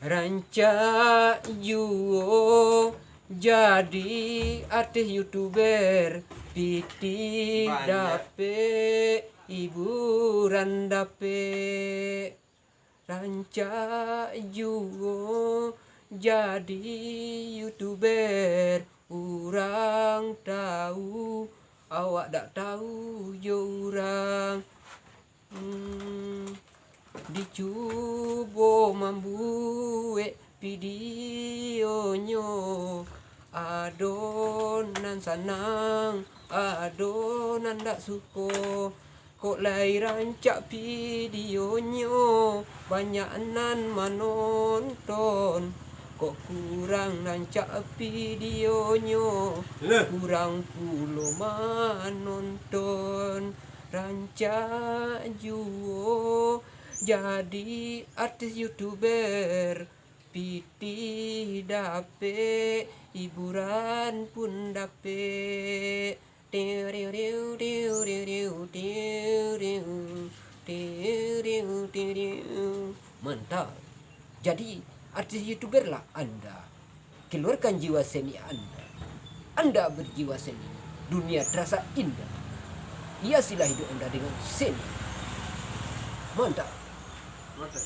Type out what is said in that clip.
Rancak juo jadi artis youtuber, piti dape hiburan dape. Rancak juo jadi youtuber, orang tahu awak dak tahu jo orang. Dicoba membuat videonya, adonan senang, adonan dak suka. Kok lai rancak videonya, banyak nan menonton. Kok kurang rancak videonya, kurang puluh menonton. Rancak juo jadi artis youtuber, piti dape hiburan pun dape. Mantap. Jadi artis youtuber lah Anda. Keluarkan jiwa seni Anda. Anda berjiwa seni, dunia terasa indah. Hiasilah hidup Anda dengan seni. Mantap. Mantap.